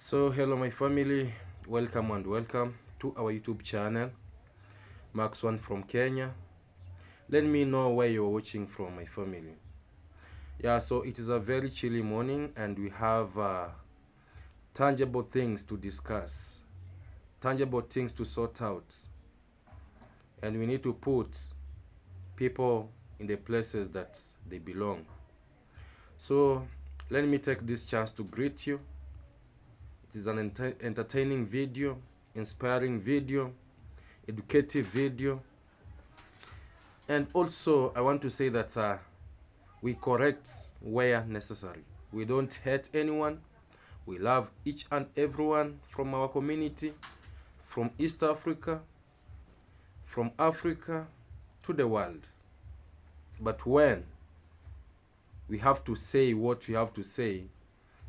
So hello my family, welcome and welcome to our YouTube channel, Max One from Kenya. Let me know where you're watching from, my family. Yeah, so it is a very chilly morning and we have tangible things to discuss, tangible things to sort out, and we need to put people in the places that they belong. So let me take this chance to greet you. It is an entertaining video, inspiring video, educative video, and also I want to say that we correct where necessary. We don't hate anyone. We love each and everyone from our community, from East Africa, from Africa to the world. But when we have to say what we have to say,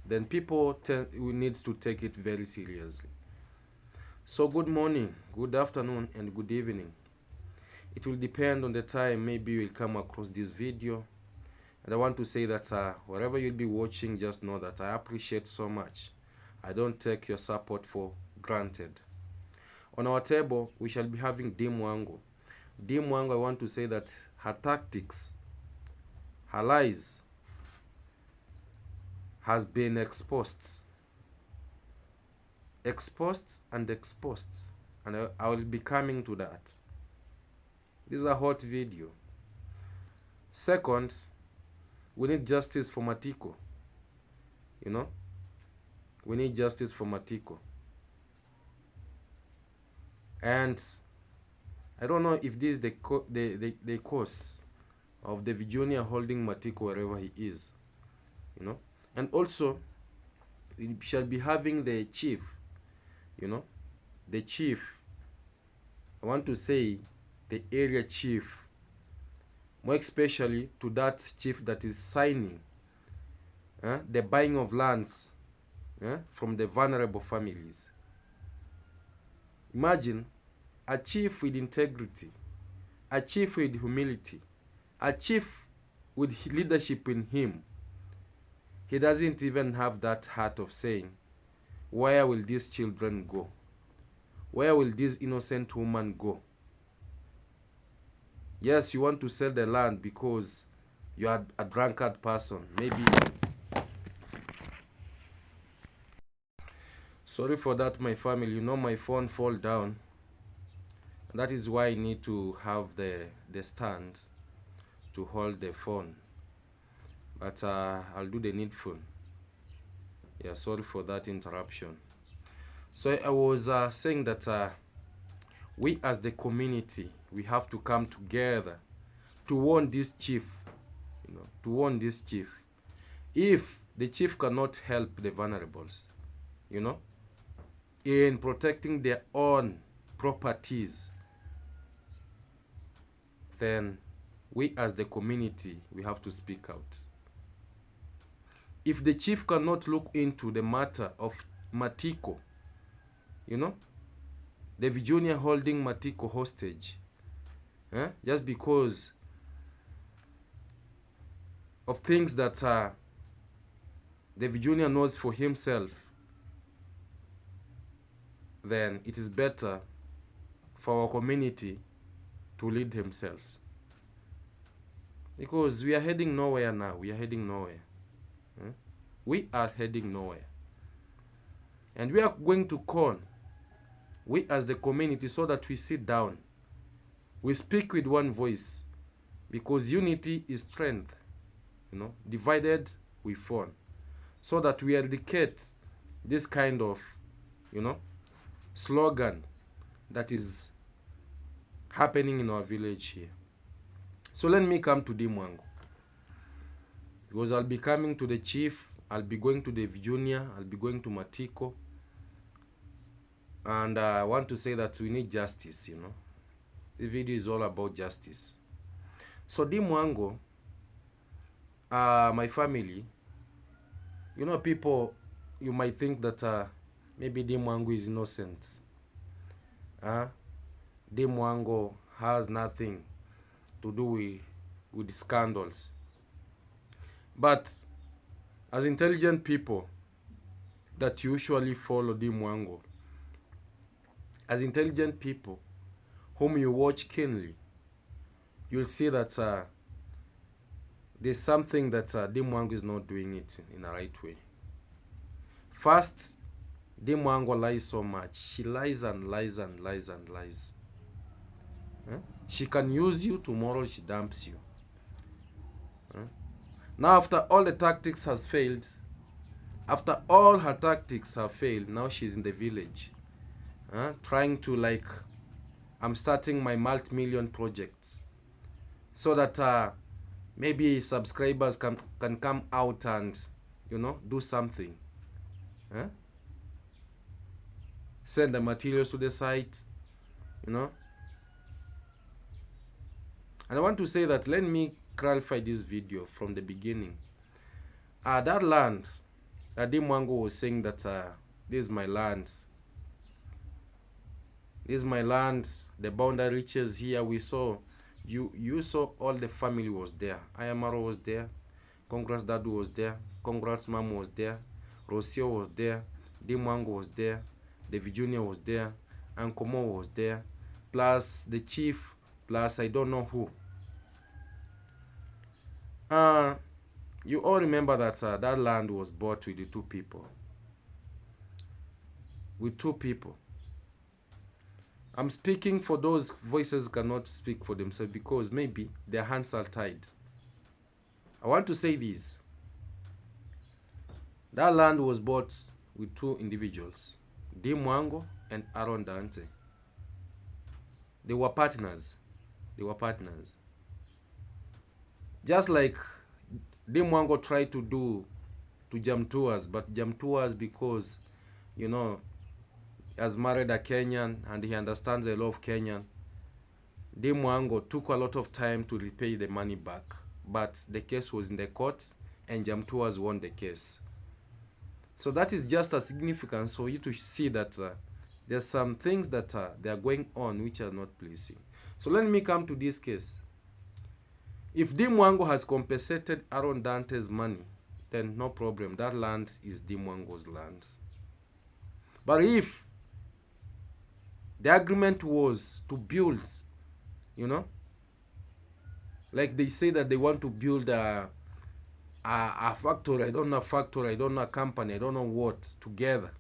then people we need to take it very seriously. So good morning, good afternoon, and good evening. It will depend on the time maybe you will come across this video. And I want to say that wherever you'll be watching, just know that I appreciate so much. I don't take your support for granted. On our table, we shall be having Wango. Wango, I want to say that her tactics, her lies, has been exposed. Exposed and exposed. And I will be coming to that. This is a hot video. Second, we need justice for Matiko. You know? We need justice for Matiko. And I don't know if this is the cause of the Virginia holding Matiko wherever he is. You know? And also, we shall be having the chief. You know? The chief. I want to say the area chief. More especially to that chief that is signing the buying of lands from the vulnerable families. Imagine a chief with integrity, a chief with humility, a chief with leadership in him. He doesn't even have that heart of saying, where will these children go? Where will this innocent woman go? Yes, you want to sell the land because you are a drunkard person. Maybe. Sorry for that, my family. You know my phone fall down. That is why I need to have the stand to hold the phone. But I'll do the needful. Yeah, sorry for that interruption. So I was saying that we as the community, we have to come together to warn this chief, you know, to warn this chief. If the chief cannot help the vulnerables, you know, in protecting their own properties, then we as the community, we have to speak out. If the chief cannot look into the matter of Matiko, you know, the Virginia holding Matiko hostage, just because of things that the Virginia knows for himself, then it is better for our community to lead themselves. Because we are heading nowhere now. We are heading nowhere. We are heading nowhere. And we are going to call, we as the community, so that we sit down. We speak with one voice. Because unity is strength. You know, divided we fall. So that we eradicate this kind of, you know, slogan that is happening in our village here. So let me come to Wango. Because I'll be coming to the chief, I'll be going to the Virginia, I'll be going to Matiko. And I want to say that we need justice, you know. The video is all about justice. So Wango, my family, you know, people, you might think that maybe Wango is innocent. Wango has nothing to do with the scandals. But as intelligent people, that usually follow Wango, as intelligent people whom you watch keenly, you'll see that there's something that Wango is not doing it in the right way. First, Wango lies so much. She lies and lies and lies and lies. She can use you, tomorrow she dumps you. Now after all the tactics has failed, after all her tactics have failed, now she's in the village, trying to, like, I'm starting my multi-million projects so that maybe subscribers can come out and, do something. Send the materials to the site, And I want to say that, let me clarify this video from the beginning. That land, Wango was saying that this is my land. This is my land. The boundary reaches here. We saw, you saw all the family was there. Marwa was there. Congrats Dad was there. Congrats Mom was there. Rocio was there. Wango was there. David Jr. was there. Uncle Mo was there. Plus the chief. Plus I don't know who. You all remember that that land was bought with the two people. With two people. I'm speaking for those voices cannot speak for themselves because maybe their hands are tied. I want to say this. That land was bought with two individuals, Wango and Aaron Dante. They were partners. They were partners. Just like Wango tried to do to Jam Tours, but Jam Tours, because, he has married a Kenyan and he understands a lot of Kenyan, Wango took a lot of time to repay the money back. But the case was in the courts and Jam Tours won the case. So that is just a significance for you to see that there's some things that they are going on which are not pleasing. So let me come to this case. If Wango has compensated Aaron Dante's money, then no problem. That land is Wango's land. But if the agreement was to build, like they say that they want to build a factory, I don't know, a company, I don't know what, together.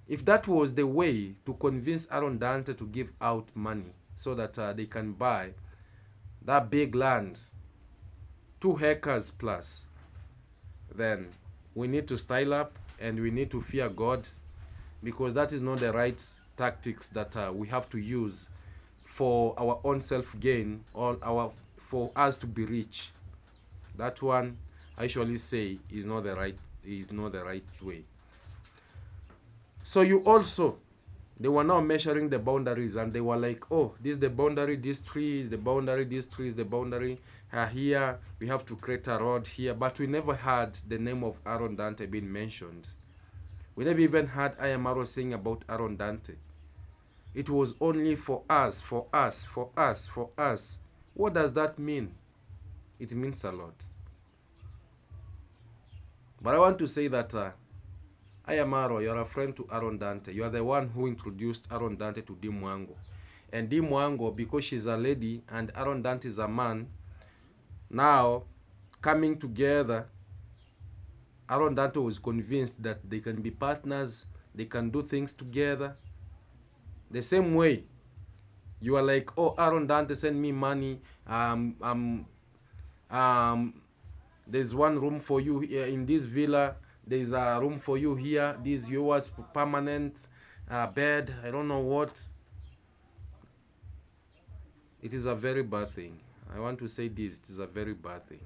If that was the way to convince Aaron Dante to give out money so that they can buy that big land, 2 acres plus, then we need to style up and we need to fear God, because that is not the right tactics that we have to use for our own self-gain or for us to be rich. That one, I usually say, is not the right way. So they were now measuring the boundaries and they were like, oh, this is the boundary, this tree is the boundary, this tree is the boundary. Here we have to create a road here, but we never had the name of Aaron Dante being mentioned. We never even heard Marwa saying about Aaron Dante. It was only for us, for us, for us, for us. What does that mean? It means a lot. But I want to say that Marwa, you're a friend to Aaron Dante. You are the one who introduced Aaron Dante to Wango. And Wango, because she's a lady and Aaron Dante is a man, now coming together, Aaron Dante was convinced that they can be partners, they can do things together. The same way, you are like, oh, Aaron Dante, send me money. There's one room for you here in this villa. There's a room for you here. This is yours, permanent bed. I don't know what. It is a very bad thing. I want to say this. It is a very bad thing.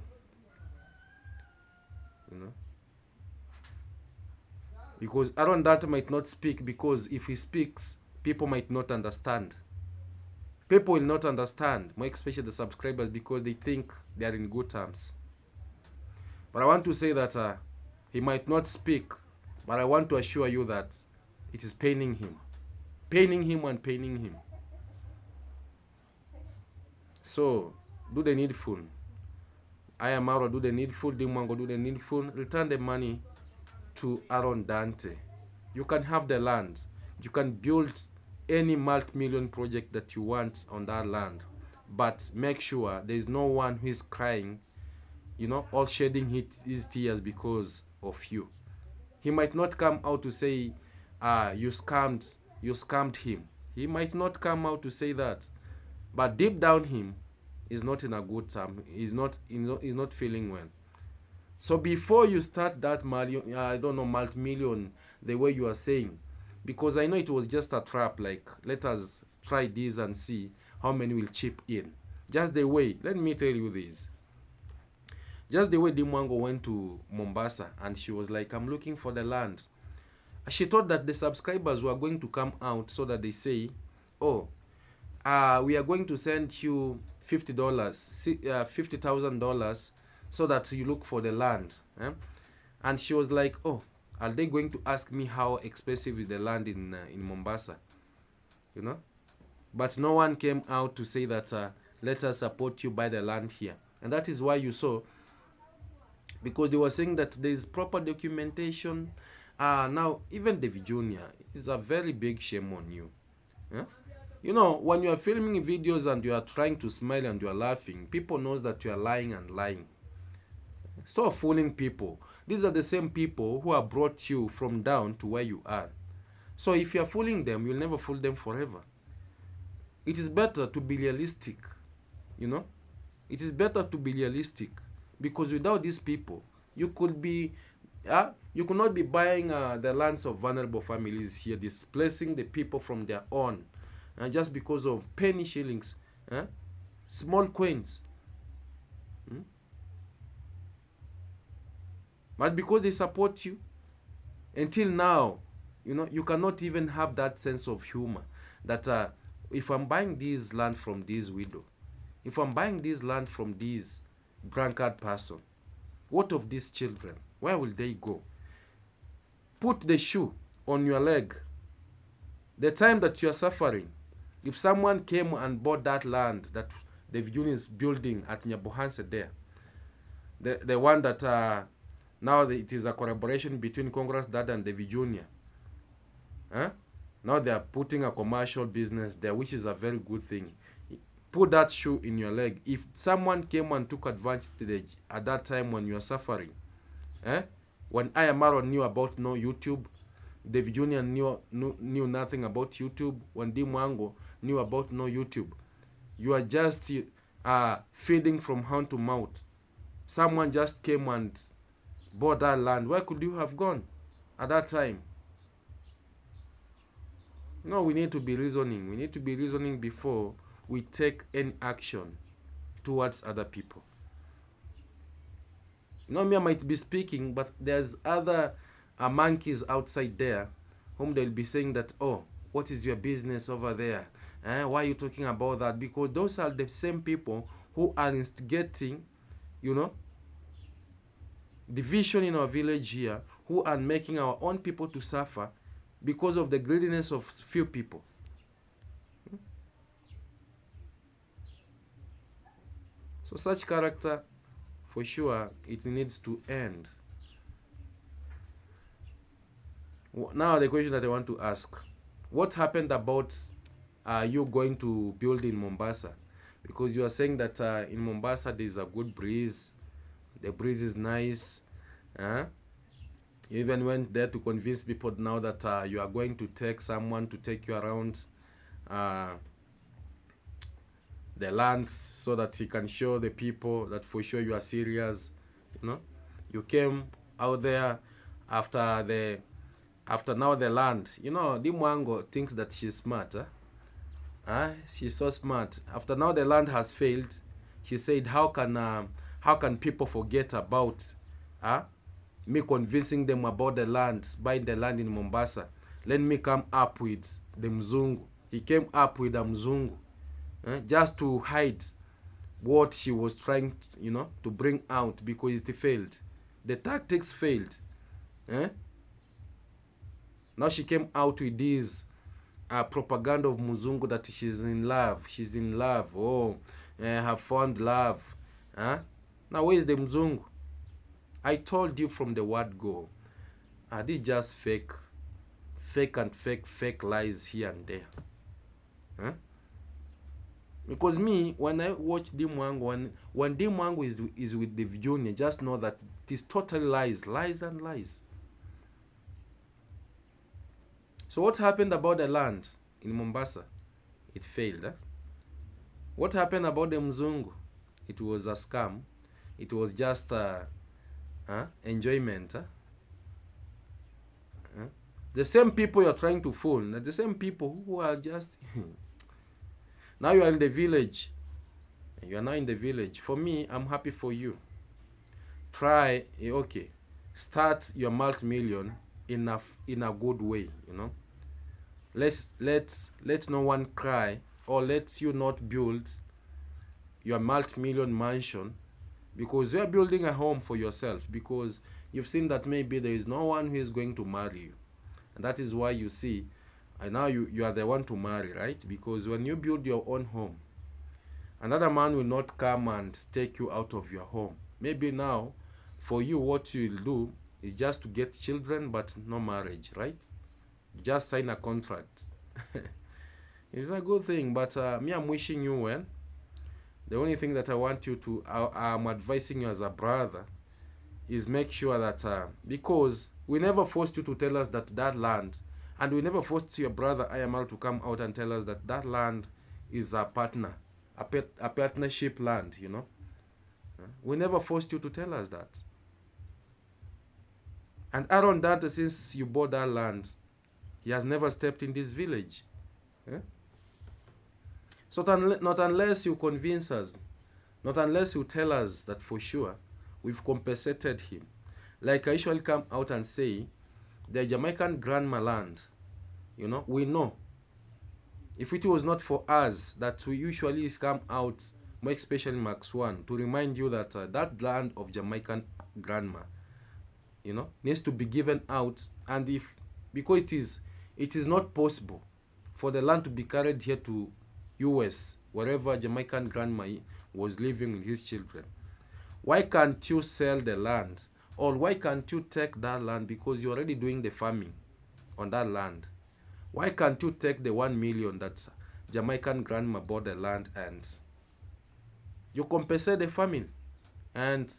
Because Aaron Dante might not speak, because if he speaks, people might not understand. People will not understand, more especially the subscribers, because they think they are in good terms. But I want to say that he might not speak, but I want to assure you that it is paining him. Paining him and paining him. So, do the needful. Marwa, do the needful. Wango, do the needful. Return the money to Aaron Dante. You can have the land. You can build any multi-million project that you want on that land. But make sure there is no one who is crying, or shedding his tears because of you. He might not come out to say, you scammed him. He might not come out to say that. But deep down him is not in a good time. He's not feeling well. So before you start that million, I don't know, multi-million, the way you are saying, because I know it was just a trap, like, let us try this and see how many will chip in. Just the way, let me tell you this. Just the way Wango went to Mombasa and she was like, I'm looking for the land. She thought that the subscribers were going to come out so that they say, oh, we are going to send you $50, $50,000, so that you look for the land. And she was like, oh, are they going to ask me how expensive is the land in Mombasa? But no one came out to say that, let us support you, buy the land here. And that is why you saw, because they were saying that there is proper documentation. Now, even David Jr. is a very big shame on you. When you are filming videos and you are trying to smile and you are laughing, people knows that you are lying and lying. Stop fooling people. These are the same people who have brought you from down to where you are. So if you are fooling them, you'll never fool them forever. It is better to be realistic. It is better to be realistic, because without these people, you could not be buying the lands of vulnerable families here, displacing the people from their own, just because of penny shillings, small coins. But because they support you, until now, you cannot even have that sense of humor that, if I'm buying this land from this widow, if I'm buying this land from this drunkard person, what of these children? Where will they go? Put the shoe on your leg. The time that you are suffering, if someone came and bought that land that the Vijuni is building at Nyabohanse there, the one that now it is a collaboration between Congress Dad and the Vijuni. Now they are putting a commercial business there, which is a very good thing. Put that shoe in your leg. If someone came and took advantage at that time when you are suffering, when Marwa knew about no YouTube, David Jr. knew nothing about YouTube, when Wango knew about no YouTube, you are just feeding from hand to mouth. Someone just came and bought that land. Where could you have gone at that time? We need to be reasoning. We need to be reasoning before we take any action towards other people. Me, I might be speaking, but there's other monkeys outside there whom they'll be saying that, oh, what is your business over there? Why are you talking about that? Because those are the same people who are instigating, division in our village here, who are making our own people to suffer because of the greediness of few people. So such character, for sure, it needs to end. Now the question that I want to ask, what happened about you going to build in Mombasa? Because you are saying that in Mombasa there is a good breeze. The breeze is nice. You even went there to convince people now that you are going to take someone to take you around the lands, so that he can show the people that for sure you are serious. You came out there after now the land. Wango thinks that she's smart. She's so smart. After now the land has failed, she said, how can people forget about me convincing them about the land, buying the land in Mombasa? Let me come up with the Mzungu. He came up with a Mzungu, just to hide what she was trying to bring out, because it failed. The tactics failed. Now she came out with this propaganda of Mzungu that she's in love. She's in love. Oh, have found love. Now where is the Mzungu? I told you from the word go. Are these just fake lies here and there? Huh? Because me, when I watch Wango, when Wango is with the Virginia, just know that it is totally lies and lies. So what happened about the land in Mombasa? It failed. Huh? What happened about the Mzungu? It was a scam. It was just enjoyment. Huh? Huh? The same people you're trying to fool, the same people who are just now you are in the village. You are now in the village. For me, I'm happy for you. Try, okay, start your multi-million in a good way. Let no one cry, or let you not build your multi-million mansion because you are building a home for yourself, because you've seen that maybe there is no one who is going to marry you, and that is why you see, and now you are the one to marry, right? Because when you build your own home, another man will not come and take you out of your home. Maybe now for you, what you'll do is just to get children but no marriage, right? Just sign a contract. It's a good thing, but me, I'm wishing you well. The only thing that I want you to, I'm advising you as a brother, is make sure that, because we never forced you to tell us that land, and we never forced your brother IMR to come out and tell us that land is a partner, a partnership land, We never forced you to tell us that. And Aaron Dante, since you bought that land, he has never stepped in this village. So not unless you convince us, not unless you tell us that for sure we've compensated him. Like I usually come out and say, the Jamaican grandma land, we know. If it was not for us that we usually come out, more especially Max 1, to remind you that that land of Jamaican grandma, needs to be given out. And because it is not possible for the land to be carried here to US, wherever Jamaican grandma was living with his children, why can't you sell the land? Or why can't you take that land, because you're already doing the farming on that land? Why can't you take the 1 million that Jamaican grandma bought the land and you compensate the family? And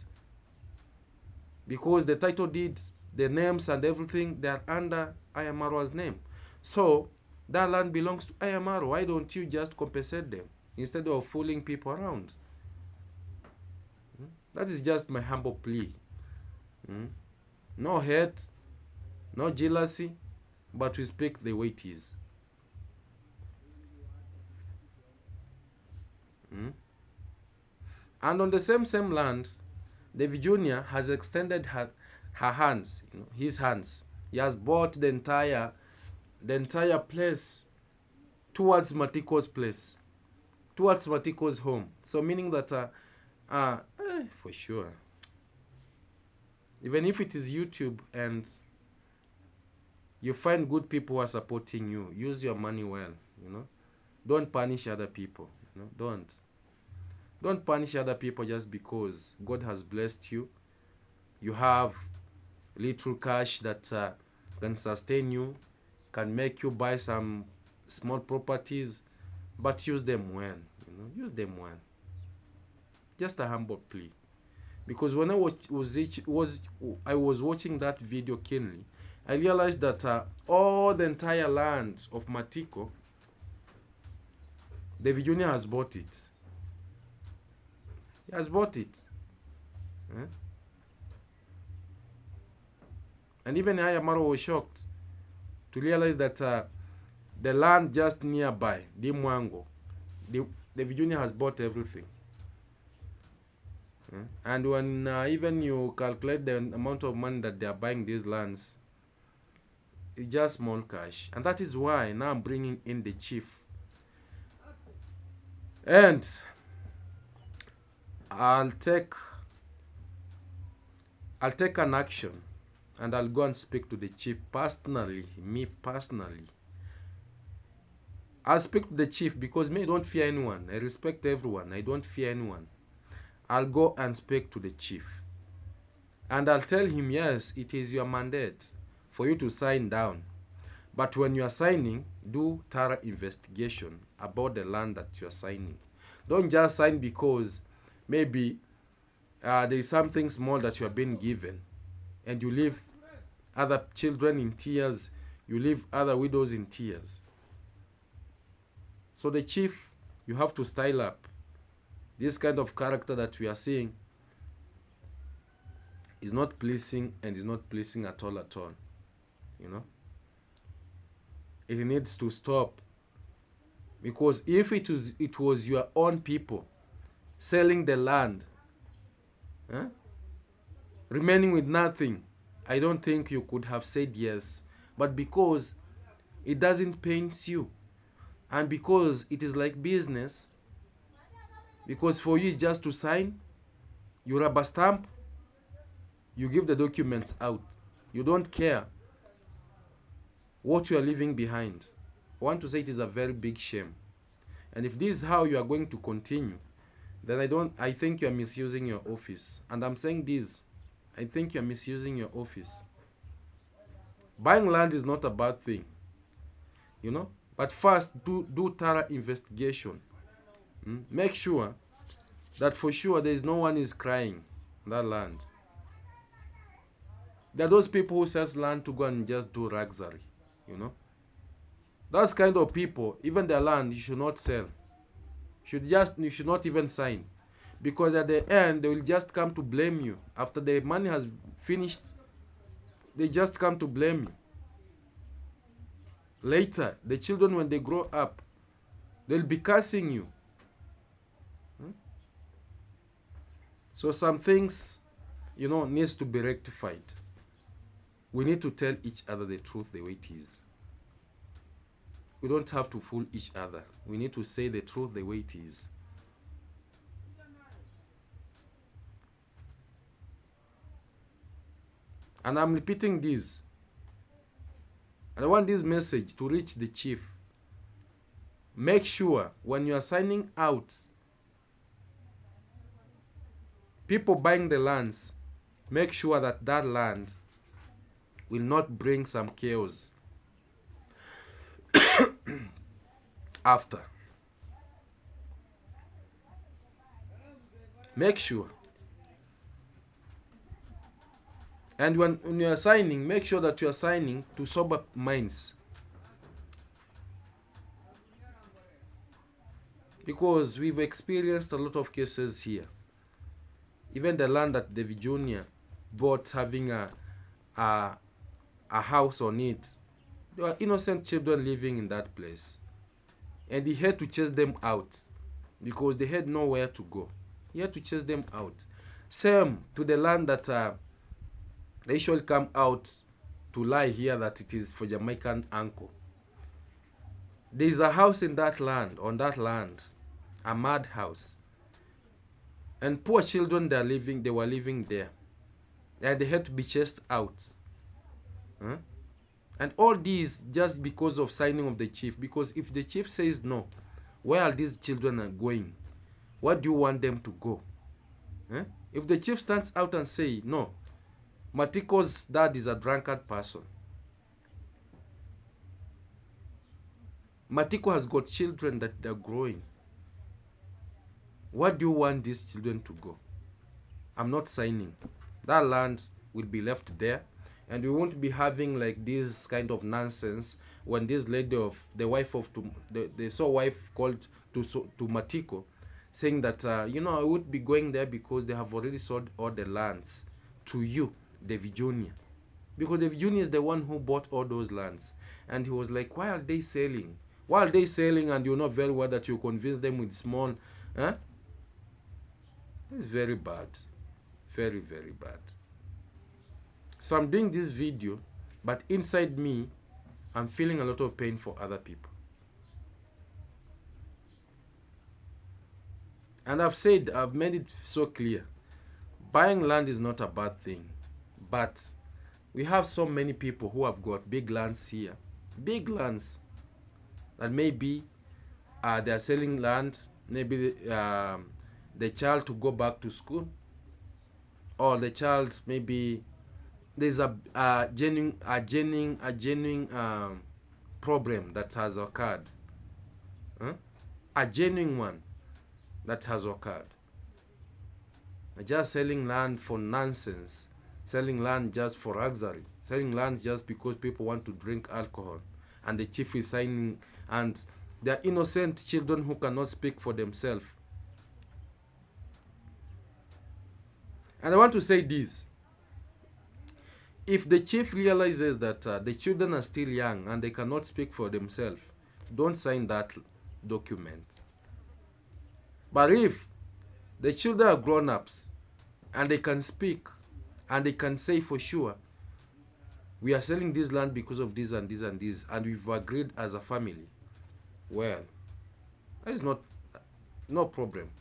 because the title deed, the names and everything, they are under Ayamarwa's name. So that land belongs to Ayamarwa. Why don't you just compensate them instead of fooling people around? That is just my humble plea. No hate, no jealousy, but we speak the way it is. And on the same land, the Virginia has extended her hands, his hands. He has bought the entire place towards Matiko's place, towards Matiko's home. So meaning that, for sure, even if it is YouTube and you find good people who are supporting you, use your money well, Don't punish other people, Don't punish other people just because God has blessed you. You have little cash that can sustain you, can make you buy some small properties, but use them well, Use them well. Just a humble plea. Because when I was watching that video keenly, I realized that all the entire land of Matiko, the Virginia has bought it. He has bought it. And even Ayamaro was shocked to realize that the land just nearby, the Wango, the Virginia has bought everything. And when even you calculate the amount of money that they are buying these lands, it's just small cash. And that is why now I'm bringing in the chief. And I'll take an action, and I'll go and speak to the chief personally, me personally. I'll speak to the chief because me, I don't fear anyone. I respect everyone. I don't fear anyone. I'll go and speak to the chief. And I'll tell him, yes, it is your mandate for you to sign down. But when you are signing, do thorough investigation about the land that you are signing. Don't just sign because maybe there is something small that you are being given, and you leave other children in tears, you leave other widows in tears. So the chief, you have to style up. This kind of character that we are seeing is not pleasing, and is not pleasing at all, you know. It needs to stop, because if it was your own people selling the land, remaining with nothing, I don't think you could have said yes. But because it doesn't paint you, and because it is like business, because for you it's just to sign, you rubber stamp, you give the documents out, you don't care what you are leaving behind. I want to say it is a very big shame. And if this is how you are going to continue, then I think you are misusing your office. And I'm saying this, I think you are misusing your office. Buying land is not a bad thing, you know, but first do thorough investigation. Make sure that for sure there is no one is crying that land. There are those people who sell land to go and just do luxury, you know. Those kind of people, even their land, you should not sell. You should not even sign, because at the end they will just come to blame you. After the money has finished, they just come to blame you. Later, the children, when they grow up, they'll be cursing you. So some things, you know, needs to be rectified. We need to tell each other the truth the way it is. We don't have to fool each other. We need to say the truth the way it is. And I'm repeating this. And I want this message to reach the chief. Make sure when you are signing out, people buying the lands, make sure that that land will not bring some chaos after. Make sure. And when you are signing, make sure that you are signing to sober minds. Because we've experienced a lot of cases here. Even the land that David Jr. bought, having a house on it, there were innocent children living in that place. And he had to chase them out because they had nowhere to go. He had to chase them out. Same to the land that they usually come out to lie here that it is for Jamaican uncle. There is a house in that land, on that land, a mad house. And poor children they were living there. And they had to be chased out. And all these just because of signing of the chief. Because if the chief says no, where are these children are going? Where do you want them to go? If the chief stands out and say no, Matiko's dad is a drunkard person. Matiko has got children that they're growing. Where do you want these children to go? I'm not signing. That land will be left there, and we won't be having like this kind of nonsense when this lady of the wife of the wife called to Matiko, saying that I would be going there because they have already sold all the lands to you, David Jr. Because David Jr. is the one who bought all those lands, and he was like, why are they selling? Why are they selling? And you know very well that you convince them with small. It's very bad. Very, very bad. So I'm doing this video, but inside me, I'm feeling a lot of pain for other people. And I've made it so clear. Buying land is not a bad thing. But we have so many people who have got big lands here. Big lands. That maybe they are selling land. Maybe the child to go back to school. Or the child maybe there's a genuine problem that has occurred, huh? A genuine one that has occurred. Just selling land for nonsense, selling land just for luxury, selling land just because people want to drink alcohol, and the chief is signing, and they are innocent children who cannot speak for themselves. And I want to say this: if the chief realizes that the children are still young and they cannot speak for themselves, don't sign that document. But if the children are grown-ups and they can speak and they can say for sure, we are selling this land because of this and this and this, and we've agreed as a family, well, that is no problem.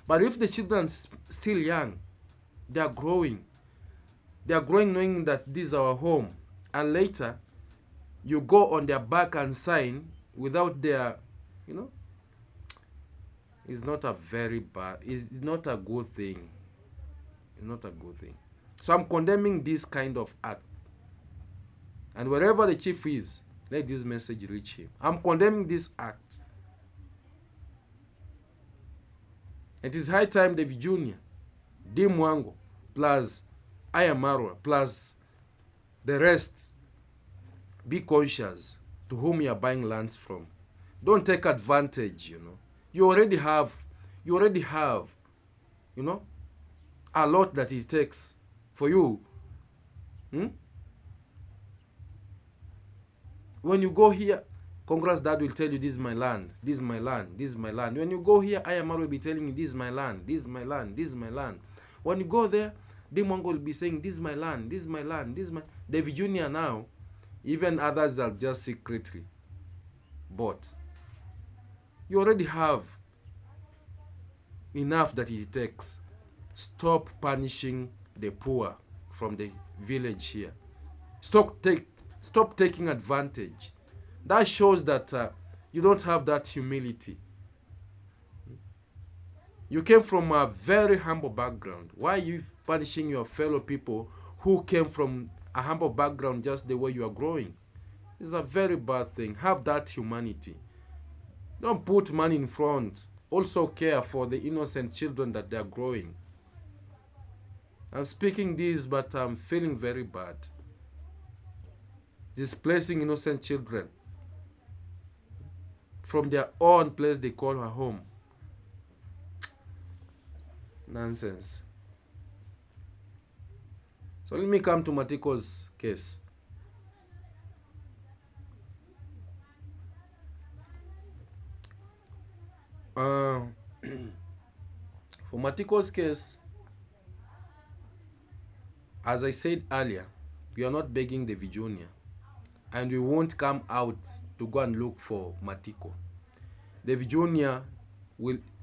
But if the children are still young, they are growing knowing that this is our home, and later you go on their back and sign without their, it's not a very bad, it's not a good thing. It's not a good thing. So I'm condemning this kind of act. And wherever the chief is, let this message reach him. I'm condemning this act. It is high time David Jr., Wango, plus Marwa, plus the rest, be conscious to whom you are buying lands from. Don't take advantage, You already have, a lot that it takes for you. When you go here, Congress dad will tell you, this is my land, this is my land, this is my land. When you go here, Marwa will be telling you, this is my land, this is my land, this is my land. When you go there, Wango will be saying, this is my land, this is my land, this is my... David Jr. now, even others are just secretly bought. You already have enough that it takes. Stop punishing the poor from the village here. Stop taking advantage. That shows that you don't have that humility. You came from a very humble background. Why are you punishing your fellow people who came from a humble background just the way you are growing? It's a very bad thing. Have that humanity. Don't put money in front. Also care for the innocent children that they are growing. I'm speaking this, but I'm feeling very bad. Displacing innocent children from their own place they call her home. Nonsense. So let me come to Matiko's case. For Matiko's case, as I said earlier, we are not begging David Jr. and we won't come out to go and look for Matiko. David Jr.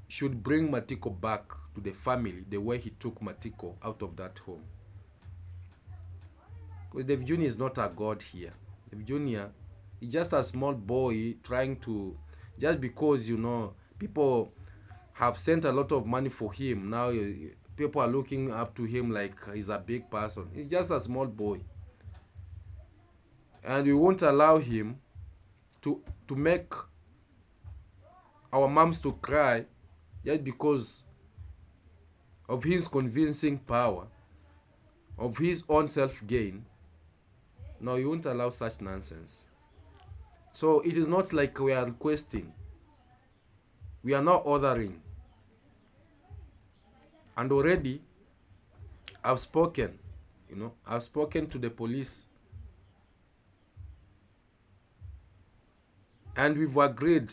should bring Matiko back to the family the way he took Matiko out of that home. Because David Jr. is not a god here. David Jr. is just a small boy trying to, just because, people have sent a lot of money for him. Now people are looking up to him like he's a big person. He's just a small boy. And we won't allow him to make our moms to cry just because of his convincing power, of his own self-gain. No, you won't allow such nonsense. So it is not like we are requesting. We are not ordering. And already, I've spoken, I've spoken to the police. And we've agreed.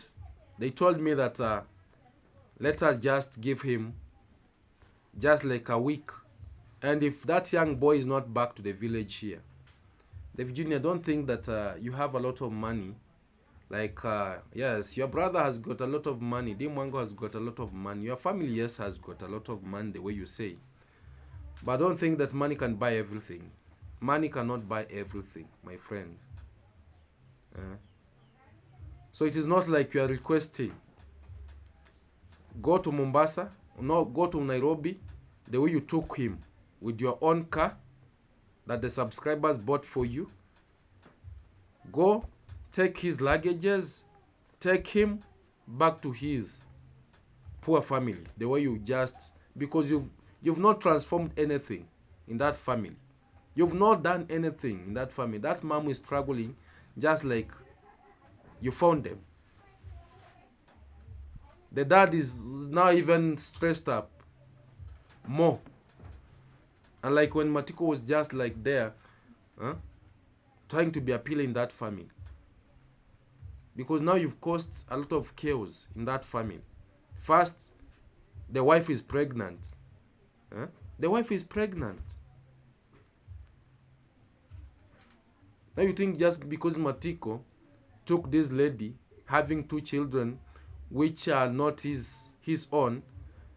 They told me that let us just give him just like a week. And if that young boy is not back to the village here, David Jr., don't think that you have a lot of money. Like, yes, your brother has got a lot of money. Wango has got a lot of money. Your family, yes, has got a lot of money, the way you say. But don't think that money can buy everything. Money cannot buy everything, my friend. So it is not like you are requesting. Go to Mombasa, no, go to Nairobi, the way you took him with your own car. that the subscribers bought for you. Go, take his luggages, take him back to his poor family. The way you just, because you've not transformed anything in that family. You've not done anything in that family. That mom is struggling just like you found them. The dad is now even stressed up more. And like when Matiko was just like there, trying to be appealing in that family. Because now you've caused a lot of chaos in that family. First, the wife is pregnant. The wife is pregnant. Now you think just because Matiko took this lady having 2 children which are not his own,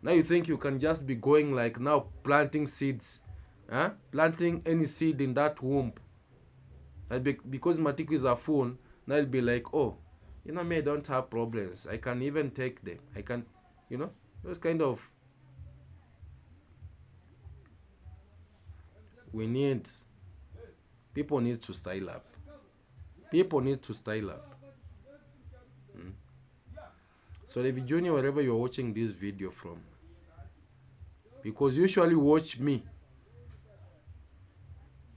now you think you can just be going like now planting seeds, planting any seed in that womb. And because Matiko is a fool, now it'll be like, oh, me, I don't have problems. I can even take them. I can, those kind of. People need to style up. People need to style up. So Levi Junior, wherever you're watching this video from, because you usually watch me,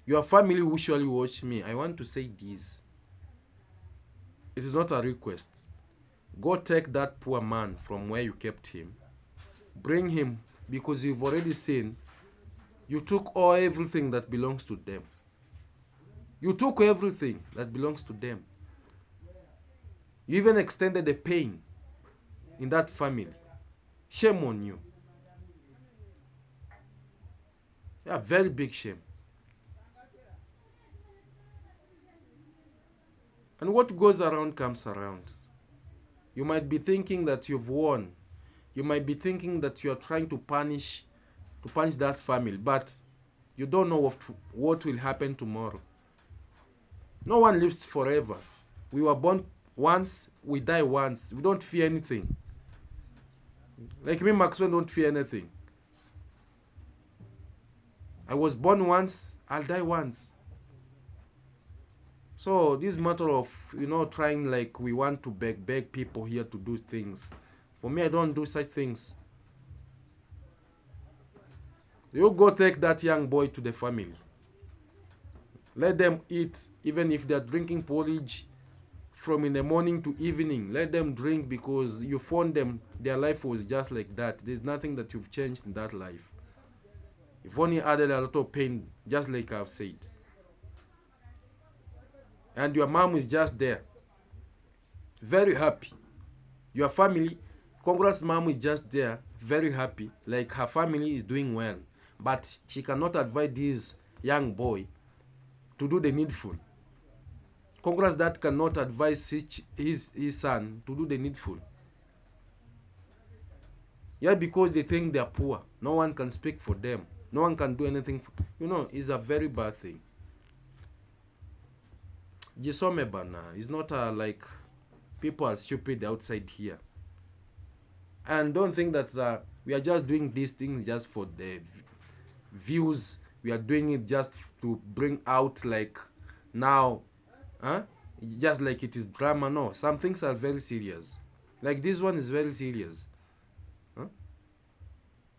your family usually watch me, I want to say this. It is not a request. Go take that poor man from where you kept him. Bring him, because you've already seen you took everything that belongs to them. You took everything that belongs to them. You even extended the pain in that family. Shame on you. Yeah, very big shame. And what goes around comes around. You might be thinking that you've won. You might be thinking that you are trying to punish that family, but you don't know what will happen tomorrow. No one lives forever. We were born once, we die once. We don't fear anything. Like me, Maxwell, don't fear anything. I was born once, I'll die once. So this matter of, trying like we want to beg people here to do things. For me, I don't do such things. You go take that young boy to the family. Let them eat, even if they're drinking porridge from in the morning to evening. Let them drink, because you found them, their life was just like that. There's nothing that you've changed in that life. You've only added a lot of pain, just like I've said. And your mom is just there, very happy. Your family, Congress mom is just there, very happy, like her family is doing well. But she cannot advise this young boy to do the needful. Congress that cannot advise his son to do the needful. Yeah, because they think they are poor. No one can speak for them. No one can do anything. It's a very bad thing. Jisome bana. It's not like people are stupid outside here. And don't think that we are just doing these things just for the views. We are doing it just to bring out like now, just like it is drama. No, some things are very serious. Like this one is very serious.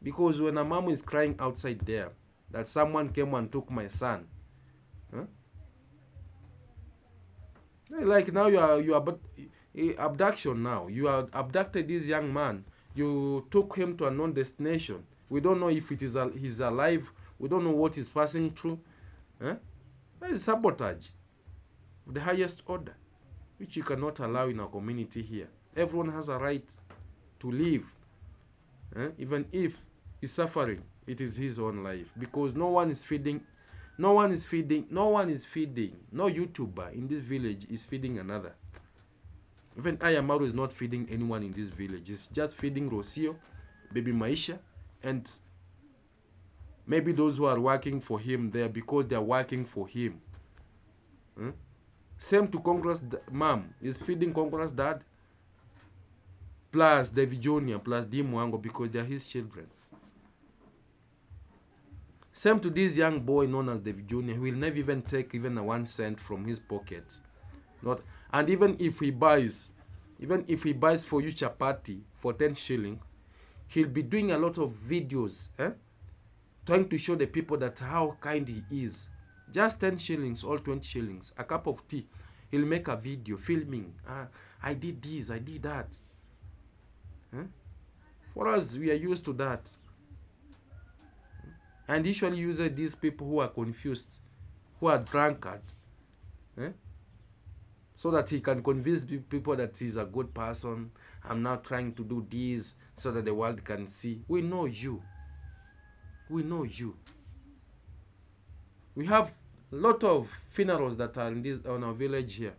Because when a mom is crying outside there that someone came and took my son, like now you are abduction. Now you are abducted this young man. You took him to a known destination. We don't know if he's alive. We don't know what he's passing through. That is sabotage of the highest order, which you cannot allow in our community here. Everyone has a right to live, even if he's suffering. It is his own life, because no one is feeding. No YouTuber in this village is feeding another. Even Ayamaru is not feeding anyone in this village. It's just feeding Rocio, Baby Maisha, and maybe those who are working for him there, because they are working for him. Same to Congress mom is feeding Congress dad, plus David Jr., plus D. Wango, because they are his children. Same to this young boy known as David Jr. He will never even take even a 1 cent from his pocket. Not, and even if he buys for you chapati for 10 shillings, he'll be doing a lot of videos, trying to show the people that how kind he is. Just 10 shillings or 20 shillings, a cup of tea. He'll make a video filming. I did this, I did that. For us, we are used to that. And usually uses these people who are confused, who are drunkard, so that he can convince people that he's a good person. I'm now trying to do this so that the world can see. We know you. We know you. We have a lot of funerals that are on our village here.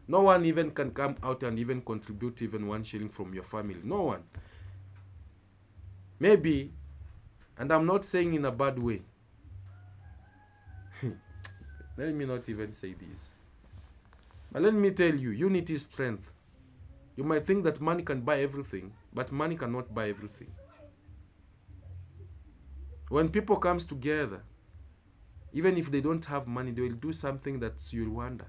No one even can come out and even contribute even 1 shilling from your family. No one. Maybe, and I'm not saying in a bad way. Let me not even say this. But let me tell you, unity is strength. You might think that money can buy everything, but money cannot buy everything. When people comes together, even if they don't have money, they will do something that you'll wonder.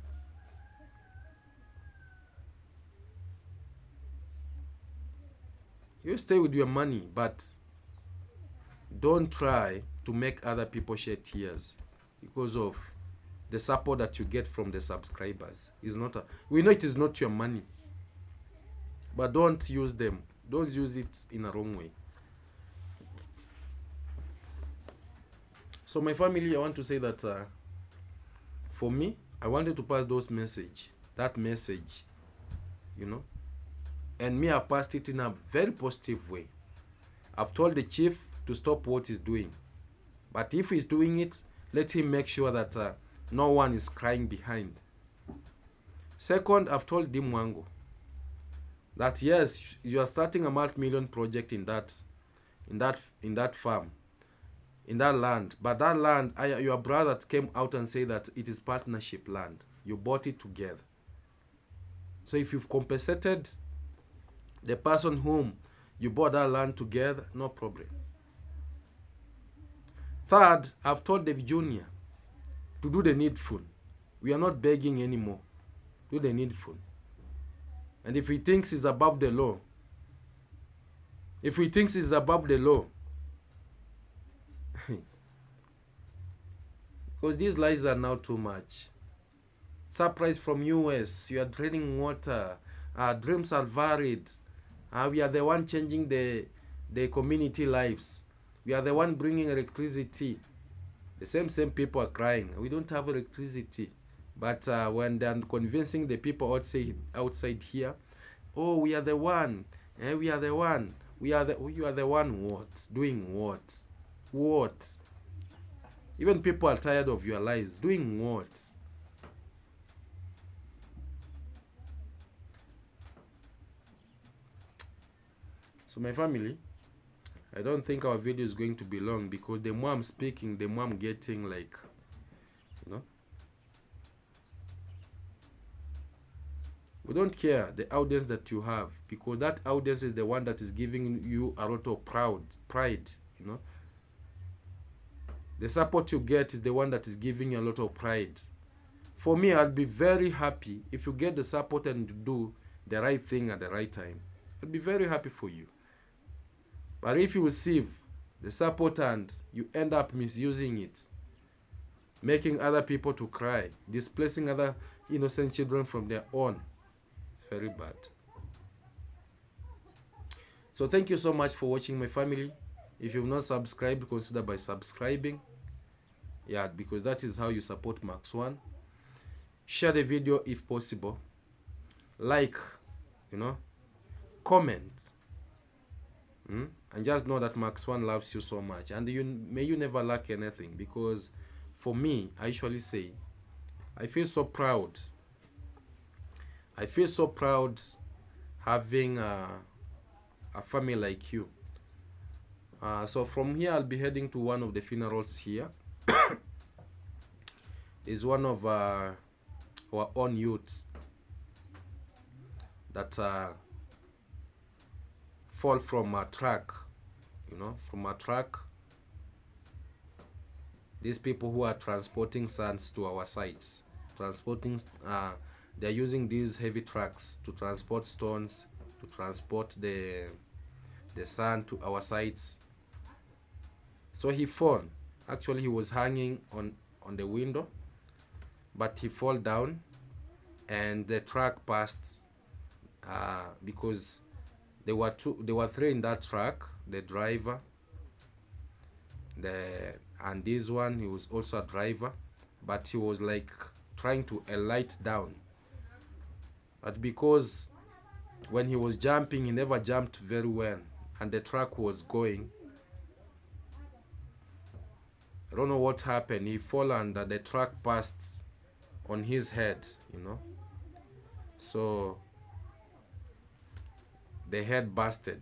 You stay with your money, but don't try to make other people shed tears because of the support that you get from the subscribers. We know it is not your money, but don't use them. Don't use it in a wrong way. So my family, I want to say that for me, I wanted to pass that message, and me, I passed it in a very positive way. I've told the chief to stop what he's doing, but if he's doing it, let him make sure that no one is crying behind. Second, I've told Dim Wango that yes, you are starting a multi-million project in that farm, in that land. But that land, your brother came out and said that it is partnership land. You bought it together. So if you've compensated the person whom you bought that land together, no problem. Third, I've told David Jr. to do the needful. We are not begging anymore. Do the needful. And if he thinks he's above the law, because these lies are now too much. Surprise from US, you are draining water. Our dreams are varied. We are the one changing the community lives. We are the one bringing electricity. The same people are crying. We don't have electricity. But when they're convincing the people outside here, oh, we are the one. We are the one. You are the one what? Doing what? What? Even people are tired of your lies. Doing what? So my family, I don't think our video is going to be long, because the more I'm speaking, the more I'm getting like, we don't care the audience that you have, because that audience is the one that is giving you a lot of pride. The support you get is the one that is giving you a lot of pride. For me, I'd be very happy if you get the support and do the right thing at the right time. I'd be very happy for you. But if you receive the support and you end up misusing it, making other people to cry, displacing other innocent children from their own, very bad. So thank you so much for watching, my family. If you've not subscribed, consider by subscribing. Yeah, because that is how you support Max One. Share the video if possible. Like, comment. And just know that Max One loves you so much. And may you never lack anything. Because for me, I usually say, I feel so proud. I feel so proud having a family like you. So from here, I'll be heading to one of the funerals here. Is one of our own youths that fall from a truck, from a truck, these people who are transporting sands to our sites, transporting they're using these heavy trucks to transport stones, to transport the sand to our sites. So he fell. Actually, he was hanging on the window, but he fell down, and the truck passed, because there were three in that truck: the driver, and this one, he was also a driver, but he was like trying to alight down. But because when he was jumping, he never jumped very well, and the truck was going. I don't know what happened. He fell and the truck passed on his head, you know. So the head busted.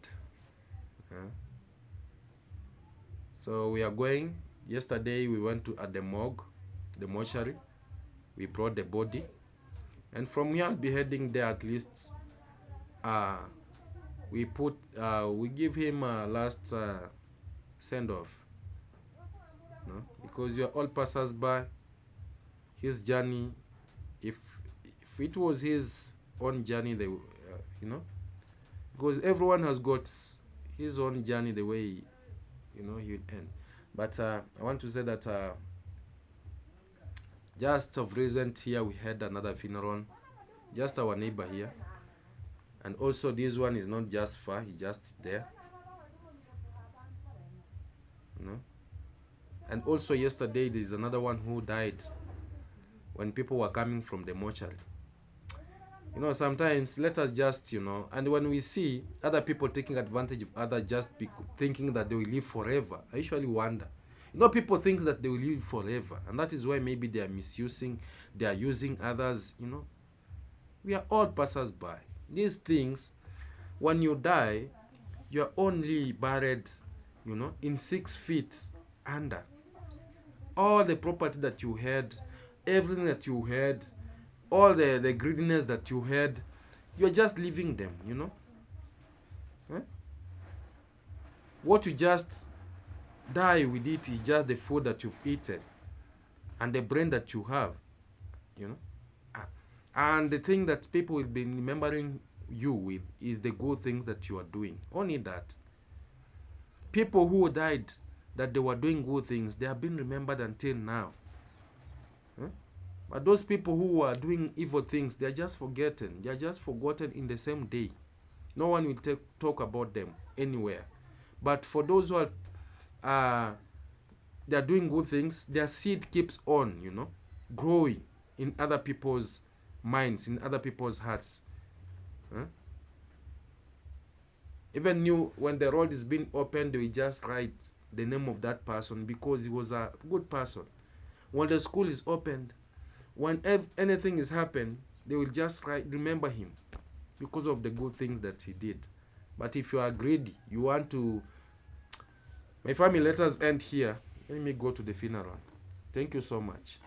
So we are going. Yesterday we went to at the morgue, the mortuary. We brought the body, and from here I'll be heading there at least. We give him a last send off, no? Because you are all passers by. His journey, if it was his own journey, they you know, because everyone has got his own journey, the way he will end. But I want to say that just of recent here we had another funeral, just our neighbor here, and also this one is not just far, he just there, you know. And also yesterday there's another one who died when people were coming from the mortuary. You know, sometimes let us just, and when we see other people taking advantage of others, just thinking that they will live forever, I usually wonder. You know, people think that they will live forever, and that is why maybe they are using others, you know. We are all passers-by. These things, when you die, you are only buried, in 6 feet under. All the property that you had, everything that you had, all the greediness that you had, you're just leaving them, What you just die with it is just the food that you've eaten and the brain that you have, And the thing that people will be remembering you with is the good things that you are doing. Only that. People who died that they were doing good things, they have been remembered until now. But those people who are doing evil things, they are just forgotten. They are just forgotten in the same day. No one will talk about them anywhere. But for those who are they are doing good things, their seed keeps on, growing in other people's minds, in other people's hearts. Even when the road is being opened, they will just write the name of that person because he was a good person. When the school is opened, when anything is happened, they will just remember him because of the good things that he did. But if you are greedy, you want to... My family, let us end here. Let me go to the funeral. Thank you so much.